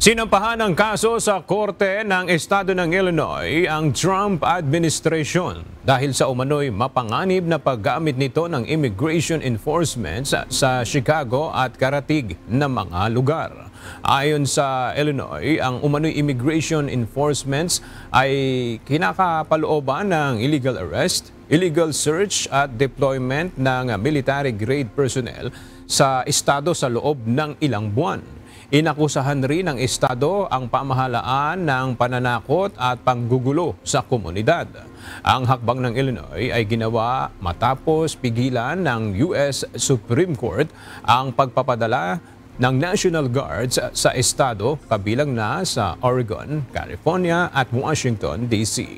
Sinampahan ng kaso sa Korte ng Estado ng Illinois ang Trump administration dahil sa umano'y mapanganib na paggamit nito ng immigration enforcement sa Chicago at karatig na mga lugar. Ayon sa Illinois, ang umano'y immigration enforcements ay kinakapalooban ng illegal arrest, illegal search at deployment ng military-grade personnel sa estado sa loob ng ilang buwan. Inakusahan rin ng Estado ang pamahalaan ng pananakot at panggugulo sa komunidad. Ang hakbang ng Illinois ay ginawa matapos pigilan ng US Supreme Court ang pagpapadala ng National Guards sa Estado kabilang na sa Oregon, California at Washington, D.C.